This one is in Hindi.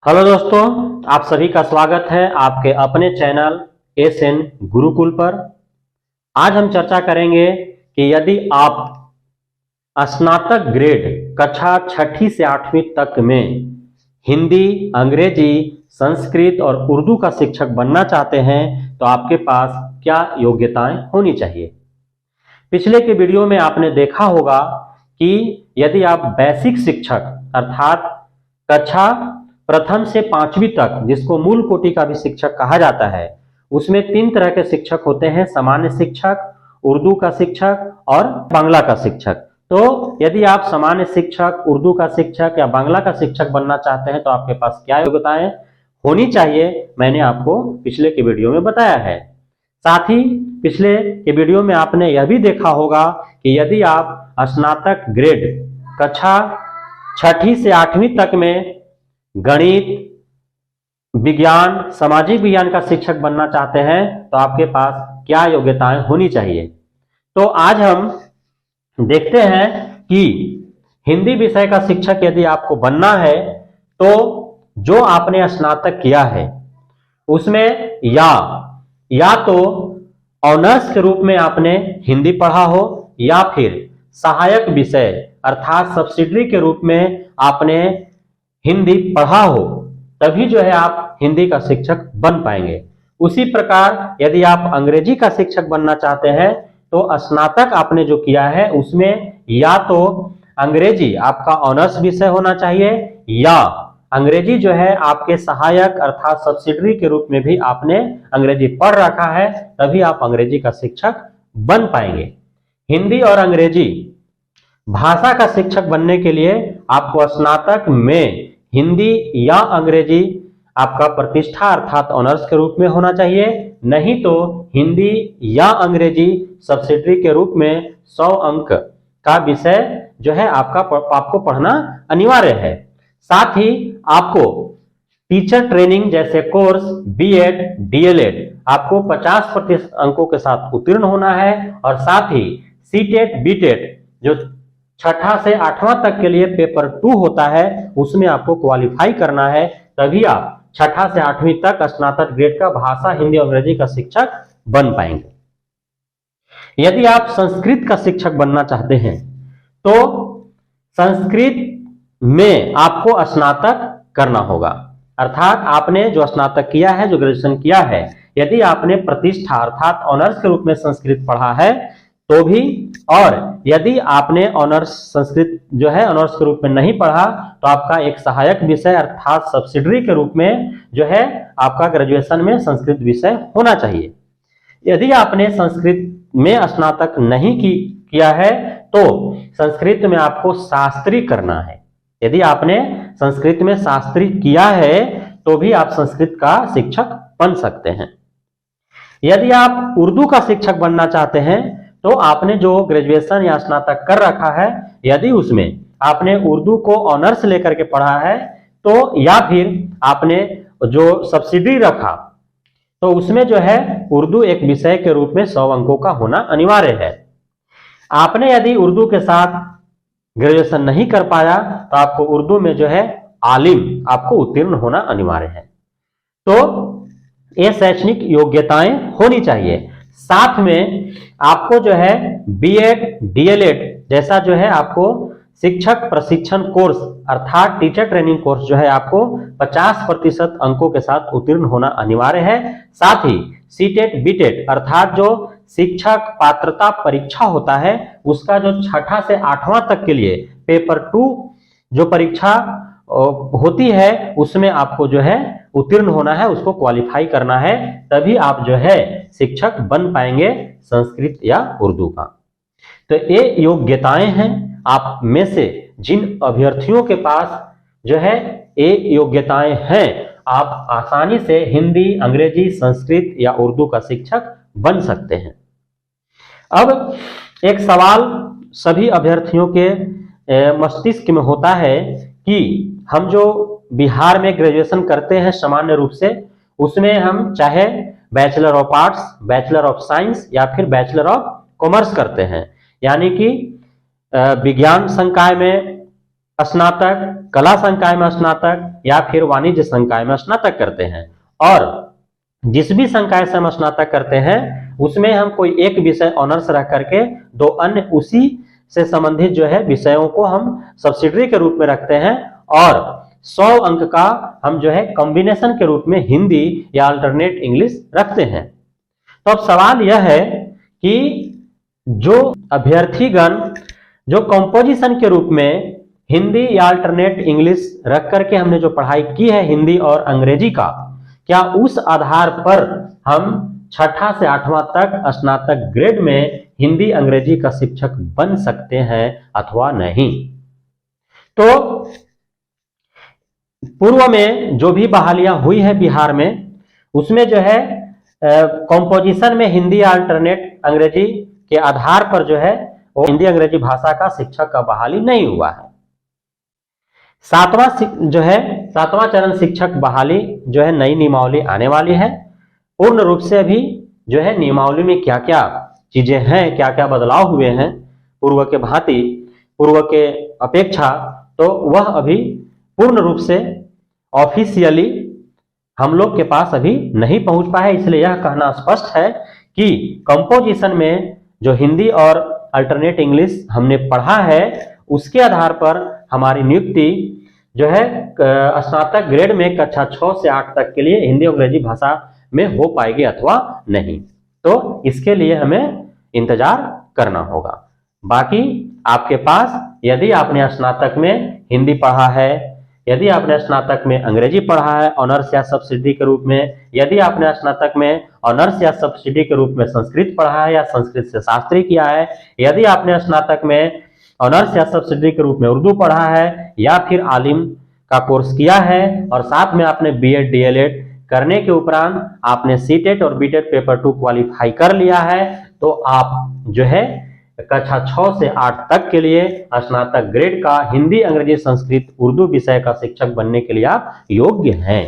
हेलो दोस्तों, आप सभी का स्वागत है आपके अपने चैनल एसएन गुरुकुल पर। आज हम चर्चा करेंगे कि यदि आप स्नातक ग्रेड कक्षा छठी से 8वीं तक में हिंदी, अंग्रेजी, संस्कृत और उर्दू का शिक्षक बनना चाहते हैं तो आपके पास क्या योग्यताएं होनी चाहिए। पिछले के वीडियो में आपने देखा होगा कि यदि आप बेसिक शिक्षक अर्थात कक्षा प्रथम से 5वीं तक, जिसको मूल कोटि का भी शिक्षक कहा जाता है, उसमें 3 तरह के शिक्षक होते हैं: सामान्य शिक्षक, उर्दू का शिक्षक और बांग्ला का शिक्षक। तो यदि आप सामान्य शिक्षक, उर्दू का शिक्षक या बांग्ला का शिक्षक बनना चाहते हैं तो आपके पास क्या योग्यताएं होनी चाहिए, मैंने आपको पिछले के वीडियो में बताया है। साथ ही पिछले के वीडियो में आपने यह भी देखा होगा कि यदि आप स्नातक ग्रेड कक्षा छठी से 8वीं तक में गणित, विज्ञान, सामाजिक विज्ञान का शिक्षक बनना चाहते हैं तो आपके पास क्या योग्यताएं होनी चाहिए। तो आज हम देखते हैं कि हिंदी विषय का शिक्षक यदि आपको बनना है तो जो आपने स्नातक किया है उसमें या तो ऑनर्स के रूप में आपने हिंदी पढ़ा हो या फिर सहायक विषय अर्थात सब्सिडरी के रूप में आपने हिंदी पढ़ा हो, तभी जो है आप हिंदी का शिक्षक बन पाएंगे। उसी प्रकार यदि आप अंग्रेजी का शिक्षक बनना चाहते हैं तो स्नातक आपने जो किया है उसमें या तो अंग्रेजी आपका ऑनर्स विषय होना चाहिए या अंग्रेजी जो है आपके सहायक अर्थात सब्सिडरी के रूप में भी आपने अंग्रेजी पढ़ रखा है, तभी आप अंग्रेजी का शिक्षक बन पाएंगे। हिंदी और अंग्रेजी भाषा का शिक्षक बनने के लिए आपको स्नातक में हिंदी या अंग्रेजी आपका प्रतिष्ठा अर्थात ऑनर्स के रूप में होना चाहिए, नहीं तो हिंदी या अंग्रेजी सब्सिडरी के रूप में 100 अंक का विषय जो है आपको पढ़ना अनिवार्य है। साथ ही आपको टीचर ट्रेनिंग जैसे कोर्स बीएड, डीएलएड आपको 50% अंकों के साथ उत्तीर्ण होना है और साथ ही सीटेट, बीटेट जो छठा से 8वां तक के लिए पेपर 2 होता है उसमें आपको क्वालिफाई करना है, तभी आप छठा से 8वीं तक स्नातक ग्रेड का भाषा हिंदी और अंग्रेजी का शिक्षक बन पाएंगे। यदि आप संस्कृत का शिक्षक बनना चाहते हैं तो संस्कृत में आपको स्नातक करना होगा, अर्थात आपने जो स्नातक किया है, जो ग्रेजुएशन किया है, यदि आपने प्रतिष्ठा अर्थात ऑनर्स के रूप में संस्कृत पढ़ा है तो भी, और यदि आपने ऑनर्स संस्कृत जो है ऑनर्स के रूप में नहीं पढ़ा तो आपका एक सहायक विषय अर्थात सब्सिडरी के रूप में जो है आपका ग्रेजुएशन में संस्कृत विषय होना चाहिए। यदि आपने संस्कृत में स्नातक नहीं किया है तो संस्कृत में आपको शास्त्री करना है। यदि आपने संस्कृत में शास्त्री किया है तो भी आप संस्कृत का शिक्षक बन सकते हैं। यदि आप उर्दू का शिक्षक बनना चाहते हैं तो आपने जो ग्रेजुएशन या स्नातक कर रखा है, यदि उसमें आपने उर्दू को ऑनर्स लेकर के पढ़ा है तो, या फिर आपने जो सब्सिडी रखा तो उसमें जो है उर्दू एक विषय के रूप में 100 अंकों का होना अनिवार्य है। आपने यदि उर्दू के साथ ग्रेजुएशन नहीं कर पाया तो आपको उर्दू में जो है आलिम आपको उत्तीर्ण होना अनिवार्य है। तो ये शैक्षणिक योग्यताएं होनी चाहिए। साथ में आपको जो है बीएड, डीएलएड जैसा जो है आपको शिक्षक प्रशिक्षण कोर्स अर्थात टीचर ट्रेनिंग कोर्स जो है आपको 50% अंकों के साथ उत्तीर्ण होना अनिवार्य है। साथ ही सीटेट, बीटेट अर्थात जो शिक्षक पात्रता परीक्षा होता है उसका जो छठा से 8वां तक के लिए पेपर 2 जो परीक्षा होती है उसमें आपको जो है उत्तीर्ण होना है, उसको क्वालिफाई करना है, तभी आप जो है शिक्षक बन पाएंगे संस्कृत या उर्दू का। तो ये योग्यताएं हैं। आप में से जिन अभ्यर्थियों के पास जो है ये योग्यताएं हैं, आप आसानी से हिंदी, अंग्रेजी, संस्कृत या उर्दू का शिक्षक बन सकते हैं। अब एक सवाल सभी अभ्यर्थियों के मस्तिष्क में होता है कि हम जो बिहार में ग्रेजुएशन करते हैं सामान्य रूप से, उसमें हम चाहे bachelor of arts, bachelor of science या फिर बैचलर ऑफ कॉमर्स करते हैं, यानी कि विज्ञान संकाय में स्नातक, कला संकाय में स्नातक या फिर वाणिज्य संकाय में स्नातक करते हैं। और जिस भी संकाय से हम स्नातक करते हैं उसमें हम कोई एक विषय ऑनर्स रख करके दो अन्य उसी से संबंधित जो है विषयों को हम सब्सिडरी के रूप में रखते हैं और 100 अंक का हम जो है कॉम्बिनेशन के रूप में हिंदी या अल्टरनेट इंग्लिश रखते हैं। तो अब सवाल यह है कि जो अभ्यर्थीगण जो कंपोजिशन के रूप में हिंदी या अल्टरनेट इंग्लिश रख करके हमने जो पढ़ाई की है हिंदी और अंग्रेजी का, क्या उस आधार पर हम छठा से 8वां तक स्नातक ग्रेड में हिंदी अंग्रेजी का शिक्षक बन सकते हैं अथवा नहीं? तो पूर्व में जो भी बहालियां हुई है बिहार में उसमें जो है कंपोजिशन में हिंदी या अल्टरनेट अंग्रेजी के आधार पर जो है वो हिंदी अंग्रेजी भाषा का शिक्षक का बहाली नहीं हुआ है। सातवां चरण शिक्षक बहाली जो है नई नियमावली आने वाली है। पूर्ण रूप से अभी जो है नियमावली में क्या क्या चीजें हैं, क्या क्या बदलाव हुए हैं पूर्व के भांति, पूर्व के अपेक्षा, तो वह अभी पूर्ण रूप से ऑफिशियली हम लोग के पास अभी नहीं पहुंच पाया है। इसलिए यह कहना स्पष्ट है कि कंपोजिशन में जो हिंदी और अल्टरनेट इंग्लिश हमने पढ़ा है उसके आधार पर हमारी नियुक्ति जो है स्नातक ग्रेड में कक्षा 6 से 8 तक के लिए हिंदी अंग्रेजी भाषा में हो पाएगी अथवा नहीं। तो इसके लिए हमें इंतजार करना होगा। बाकी आपके पास यदि आपने स्नातक में हिंदी पढ़ा है, यदि आपने स्नातक में अंग्रेजी पढ़ा है ऑनर्स या सब्सिडी के रूप में, यदि आपने स्नातक में ऑनर्स या सब्सिडी के रूप में संस्कृत पढ़ा है या संस्कृत से शास्त्री किया है, यदि आपने स्नातक में ऑनर्स या सब्सिडी के रूप में उर्दू पढ़ा है या फिर आलिम का कोर्स किया है और साथ में आपने बीएड डीएलएड करने के उपरांत आपने सीटेट और बीटेट पेपर 2 क्वालिफाई कर लिया है, तो आप जो है कक्षा 6 से 8 तक के लिए स्नातक ग्रेड का हिंदी अंग्रेजी संस्कृत उर्दू विषय का शिक्षक बनने के लिए आप योग्य हैं।